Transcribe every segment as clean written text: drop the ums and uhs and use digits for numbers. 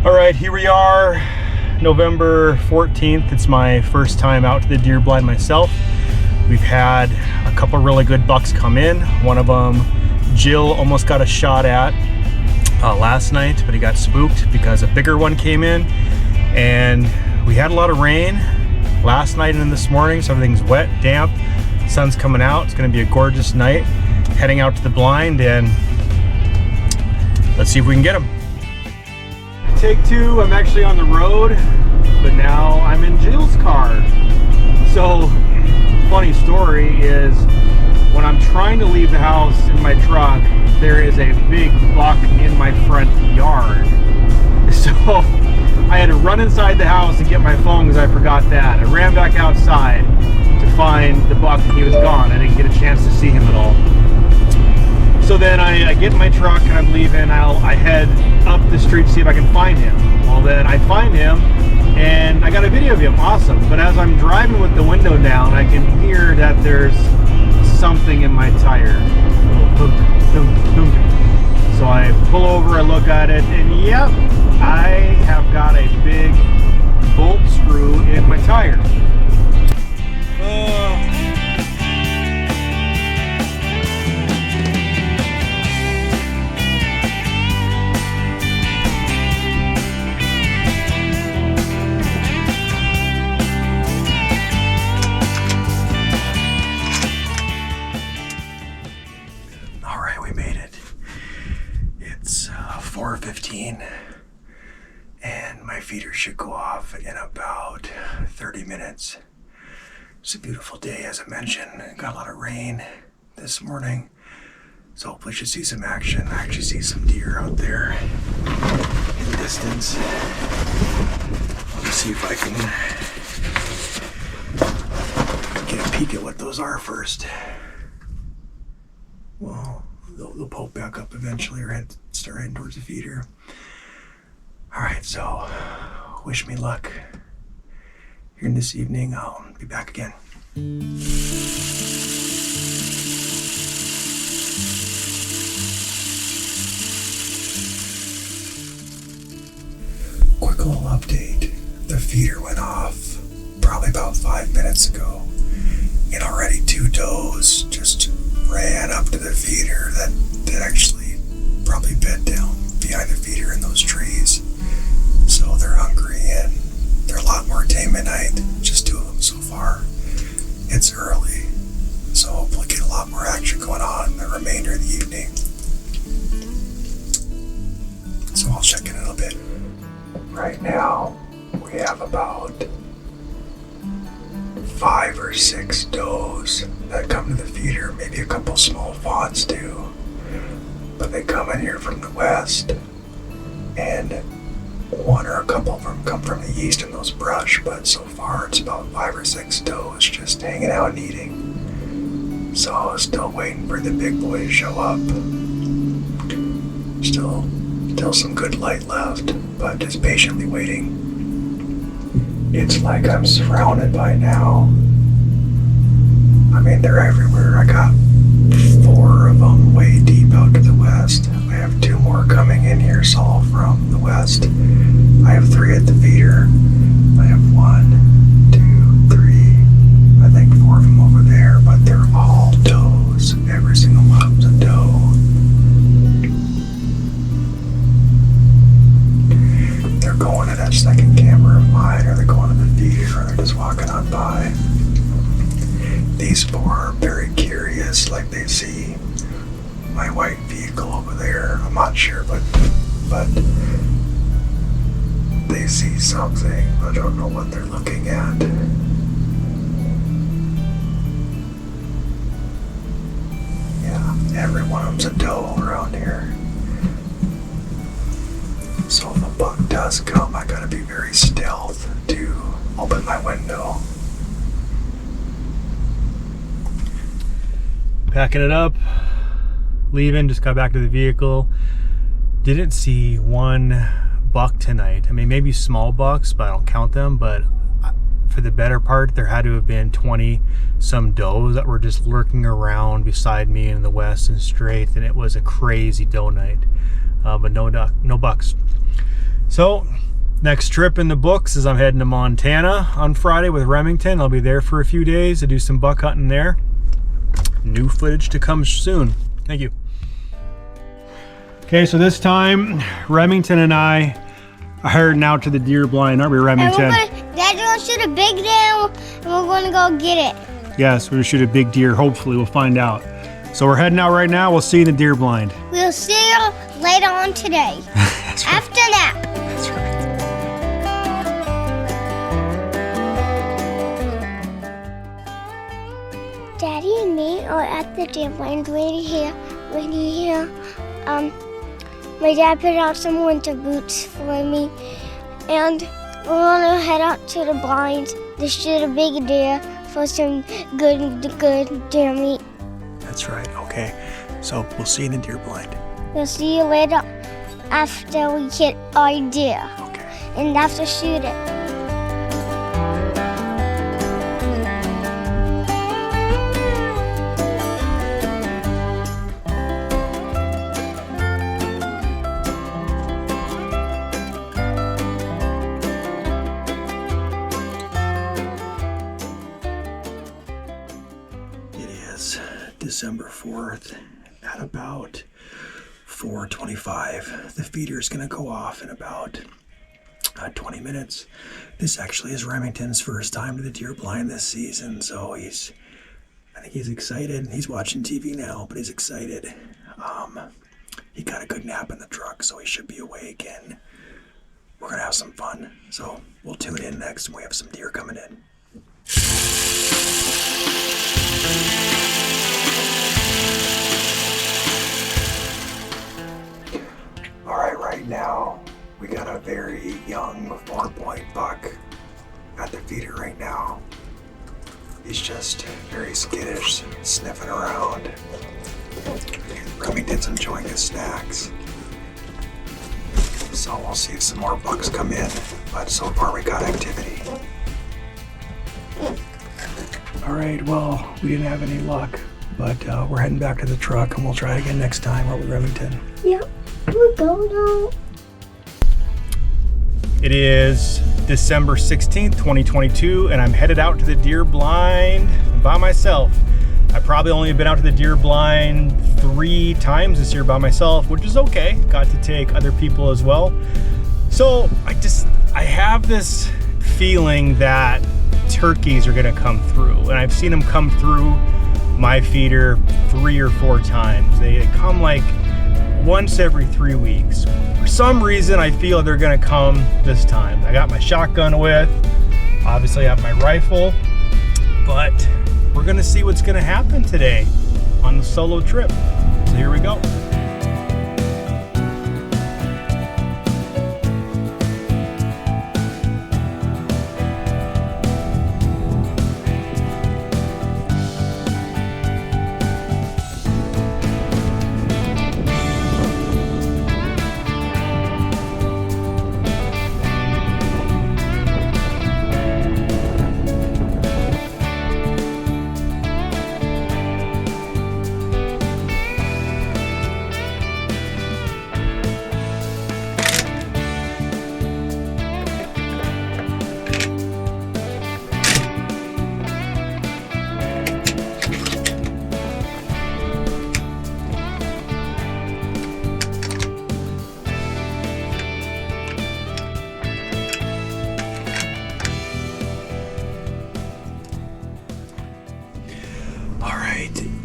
All right, here we are, November 14th. It's my first time out to the deer blind myself. We've had a couple really good bucks come in. One of them, Jill almost got a shot at last night, but he got spooked because a bigger one came in. And we had a lot of rain last night and this morning, so everything's wet, damp. Sun's coming out. It's gonna be a gorgeous night. Heading out to the blind and let's see if we can get him. Take two, I'm actually on the road, but now I'm in Jill's car. So, funny story is, when I'm trying to leave the house in my truck, there is a big buck in my front yard. So, I had to run inside the house and get my phone because I forgot that. I ran back outside to find the buck and he was gone. I didn't get a chance to see him at all. So then I get in my truck and I'm leaving. I head up the street to see if I can find him. Well, then I find him and I got a video of him. Awesome. But as I'm driving with the window down, I can hear that there's something in my tire. A little thunk, thunk, thunk. So I pull over, I look at it, and yep, I have got a big bolt screw in my tire. Alright, we made it. It's 4:15 and my feeder should go off in about 30 minutes. It's a beautiful day, as I mentioned. Got a lot of rain this morning, so hopefully should see some action. I actually see some deer out there in the distance. Let's see if I can get a peek at what those are first. Well, they'll poke back up eventually or start heading towards the feeder. Alright, so wish me luck here this evening. I'll be back again. Quick little update. The feeder went off probably about 5 minutes ago, and already two does just ran up to the feeder that actually probably bed down behind the feeder in those trees. So they're hungry and they're a lot more tame at night. Just two of them so far. It's early, so hopefully get a lot more action going on in the remainder of the evening. So I'll check in a little bit. Right now, we have about 5 or 6 does that come to the feeder, maybe a couple small fawns too. But they come in here from the west, and one or a couple of them come from the east in those brush, but so far it's about 5 or 6 does just hanging out and eating. So still waiting for the big boy to show up. Still some good light left, but just patiently waiting. It's like I'm surrounded by now. I mean, they're everywhere. I got 4 of them way deep out to the west. I have 2 more coming in here, so all from the west. I have 3 at the feeder. I have 1, 2, 3, I think 4 of them over there, but they're all does. Every single one of them's a doe. They're going to that second camera of mine, or they're going to the feeder, or they're just walking on by. These 4 are very curious, like they see my white vehicle over there. I'm not sure, but they see something. I don't know what they're looking at. Yeah, every one of them's a doe around here. So if a buck does come, I gotta be very stealth to open my window. Packing it up, leaving, just got back to the vehicle. Didn't see one buck tonight. I mean, maybe small bucks, but I don't count them. But for the better part, there had to have been 20 some does that were just lurking around beside me in the west and straight, and it was a crazy doe night. But no bucks. So next trip in the books is I'm heading to Montana on Friday with Remington. I'll be there for a few days to do some buck hunting there. New footage to come soon. Thank you. Okay, so this time Remington and I are heading out to the deer blind, aren't we, Remington? Dad's gonna shoot a big deer and we're gonna go get it. Yes, we're gonna shoot a big deer, hopefully. We'll find out. So we're heading out right now. We'll see you in the deer blind. We'll see you later on today. That's right. After nap. That's right. Daddy and me are at the deer blind waiting here. My dad put out some winter boots for me, and we're gonna head out to the blinds to shoot a big deer for some good deer meat. That's right. Okay. So we'll see you in the deer blind. We'll see you later after we get our deer. Okay. And after shoot it. December 4th at about 4:25. The feeder is going to go off in about 20 minutes. This actually is Remington's first time to the deer blind this season, so I think he's excited. He's watching TV now, but he's excited. He got a good nap in the truck, so he should be awake, and we're going to have some fun. So we'll tune in next when we have some deer coming in. All right, right now we got a very young 4-point buck at the feeder right now. He's just very skittish, sniffing around. Remington's enjoying his snacks. So we'll see if some more bucks come in, but so far we got activity. All right, well, we didn't have any luck, but we're heading back to the truck and we'll try again next time. We're with Remington. Yep, we'll go now. It is December 16th, 2022, and I'm headed out to the deer blind by myself. I've probably only been out to the deer blind 3 times this year by myself, which is okay. Got to take other people as well. So I have this feeling that turkeys are gonna come through, and I've seen them come through my feeder 3 or 4 times. They come like once every 3 weeks. For some reason, I feel they're gonna come this time. I got my shotgun with, obviously I have my rifle, but we're gonna see what's gonna happen today on the solo trip. So here we go.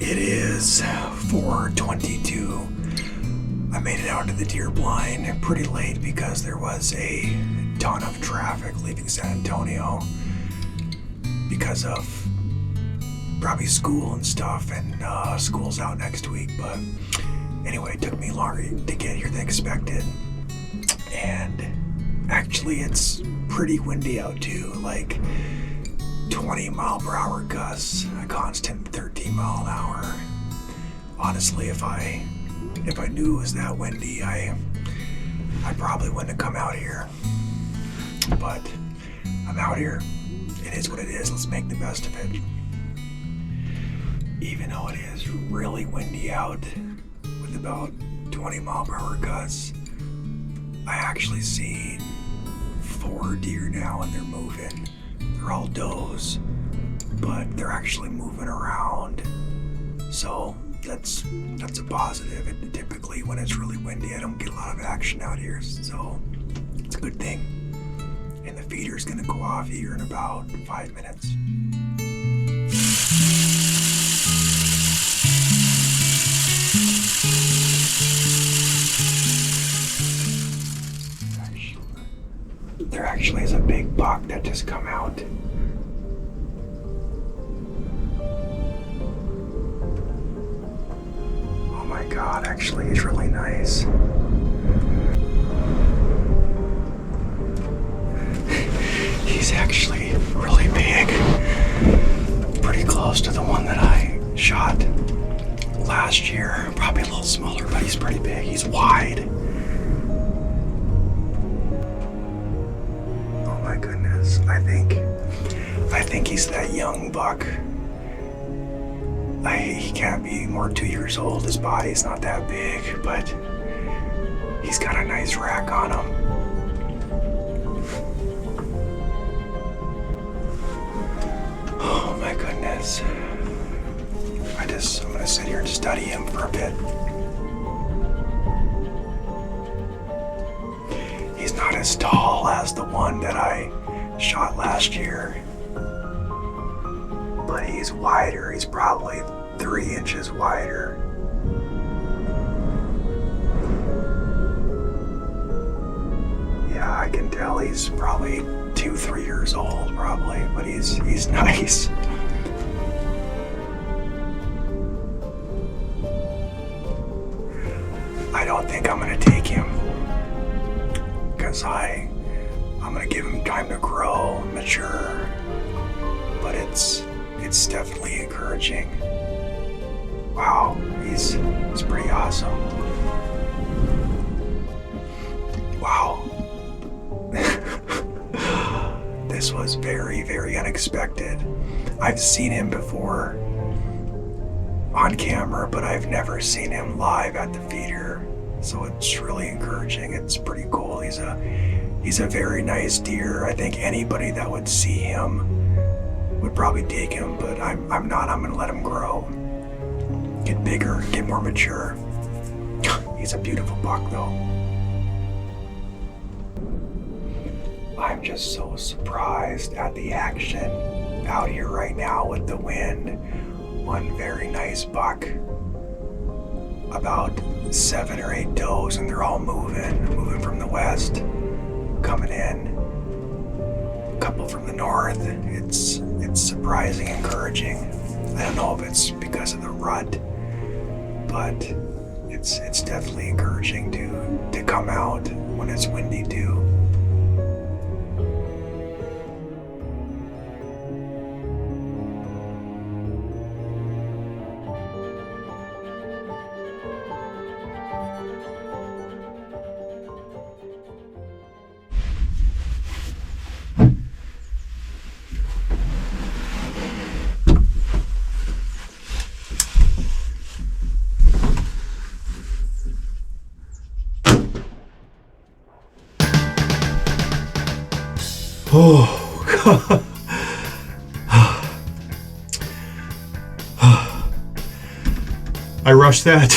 It is 4:22. I made it out to the deer blind pretty late because there was a ton of traffic leaving San Antonio because of probably school and stuff, and school's out next week. But anyway, it took me longer to get here than expected, and actually it's pretty windy out too, like 20-mile-per-hour gusts, a constant 13-mile-an-hour. Honestly, if I knew it was that windy, I probably wouldn't have come out here. But I'm out here. It is what it is. Let's make the best of it. Even though it is really windy out with about 20-mile-per-hour gusts, I actually see 4 deer now, and they're moving. They're all does, but they're actually moving around. So that's a positive. And typically when it's really windy, I don't get a lot of action out here, so it's a good thing. And the feeder's gonna go off here in about 5 minutes. There actually is a big buck that just come out. Oh my God, actually he's really nice. He's actually really big. Pretty close to the one that I shot last year. Probably a little smaller, but he's pretty big. He's wide. My goodness, I think he's that young buck. He can't be more than 2 years old. His body's not that big, but he's got a nice rack on him. Oh my goodness. I'm gonna sit here and study him for a bit. He's not as tall as the one that I shot last year, but he's wider. He's probably 3 inches wider. Yeah, I can tell he's probably 2-3 years old, probably, but he's nice. I don't think I'm gonna take him, because I'm gonna give him time to grow, mature, but it's definitely encouraging. Wow, he's pretty awesome. Wow. This was very, very unexpected. I've seen him before on camera, but I've never seen him live at the feeder. So it's really encouraging. It's pretty cool. He's a very nice deer. I think anybody that would see him would probably take him, but I'm not. I'm gonna let him grow, get bigger, get more mature. He's a beautiful buck though. I'm just so surprised at the action out here right now with the wind. One very nice buck, about 7 or 8 does, and they're all moving from the west, coming in. A couple from the north. It's surprising, encouraging. I don't know if it's because of the rut, but it's definitely encouraging to come out when it's windy too. Oh, God. I rushed that.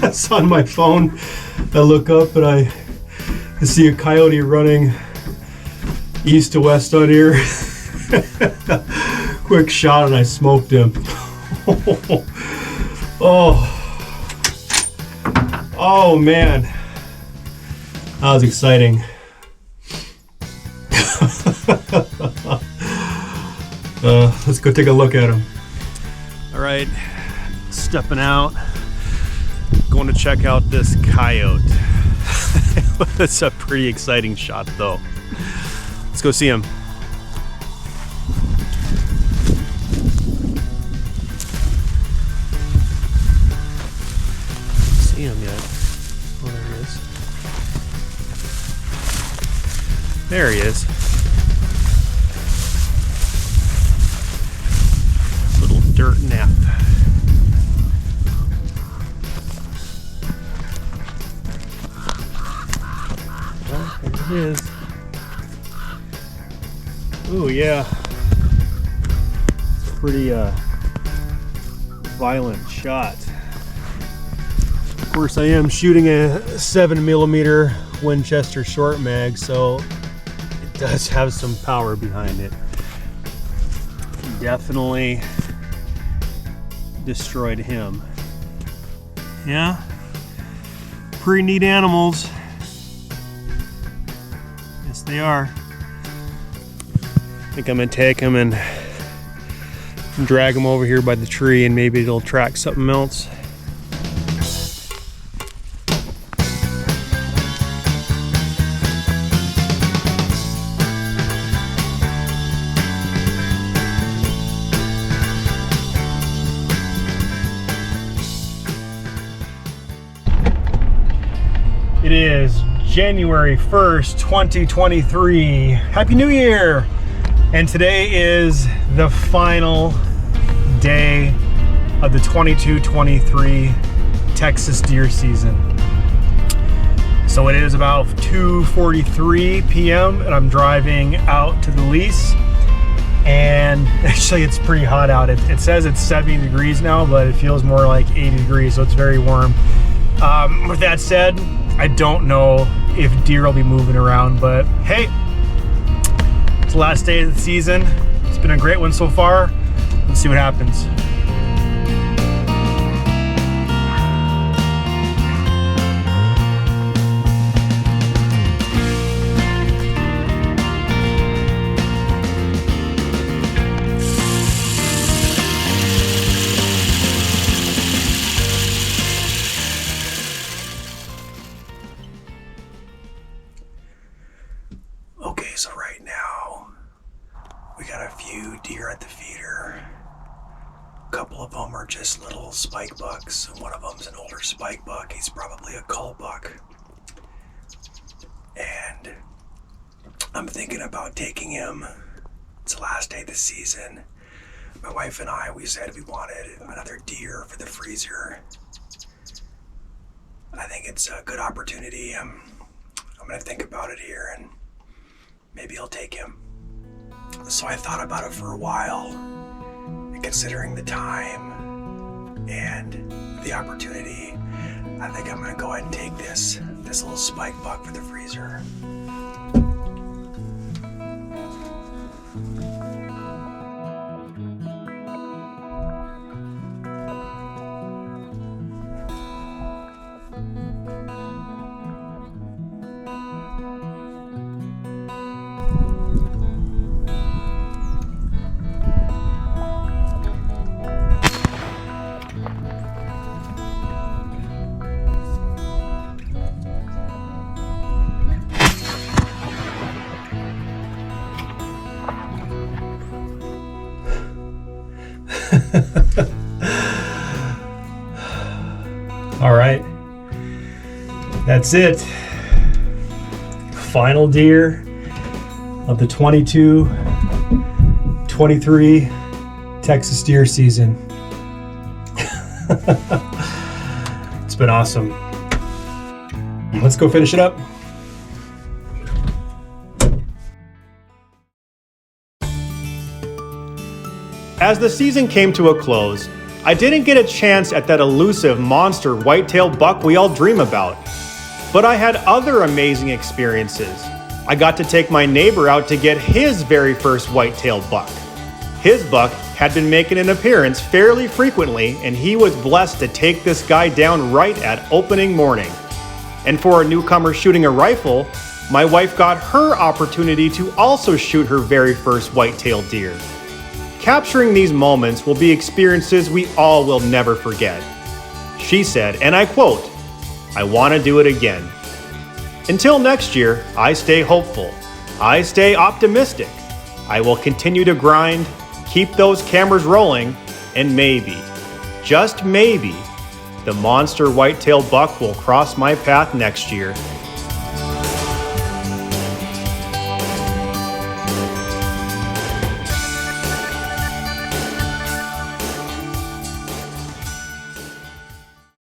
It's on my phone. I look up and I see a coyote running east to west on here. Quick shot and I smoked him. Oh man. That was exciting. Let's go take a look at him. All right, stepping out, going to check out this coyote. It's a pretty exciting shot though. Let's go see him. See him yet? Oh, there he is. There he is. Little dirt nap. it is. Oh yeah. Pretty violent shot. Of course, I am shooting a 7mm Winchester short mag, so it does have some power behind it. Definitely destroyed him. Yeah, pretty neat animals. Yes, they are. I think I'm gonna take him and drag him over here by the tree, and maybe it'll attract something else. It is January 1st, 2023. Happy New Year! And today is the final day of the 22-23 Texas deer season. So it is about 2:43 p.m. and I'm driving out to the lease. And actually it's pretty hot out. It says it's 70 degrees now, but it feels more like 80 degrees, so it's very warm. With that said, I don't know if deer will be moving around, but hey, it's the last day of the season. It's been a great one so far. Let's see what happens. Okay, so right now we got a few deer at the feeder. A couple of them are just little spike bucks, and one of them's an older spike buck. He's probably a cull buck. And I'm thinking about taking him. It's the last day of the season. My wife and I, we said we wanted another deer for the freezer. I think it's a good opportunity. I'm gonna think about it here, and maybe I'll take him. So I thought about it for a while, and considering the time and the opportunity, I think I'm gonna go ahead and take this little spike buck for the freezer. All right, that's it. Final deer of the 22-23 Texas deer season. It's been awesome. Let's go finish it up. As the season came to a close, I didn't get a chance at that elusive monster whitetail buck we all dream about. But I had other amazing experiences. I got to take my neighbor out to get his very first whitetail buck. His buck had been making an appearance fairly frequently, and he was blessed to take this guy down right at opening morning. And for a newcomer shooting a rifle, my wife got her opportunity to also shoot her very first whitetail deer. Capturing these moments will be experiences we all will never forget. She said, and I quote, "I want to do it again." Until next year, I stay hopeful. I stay optimistic. I will continue to grind, keep those cameras rolling, and maybe, just maybe, the monster whitetail buck will cross my path next year.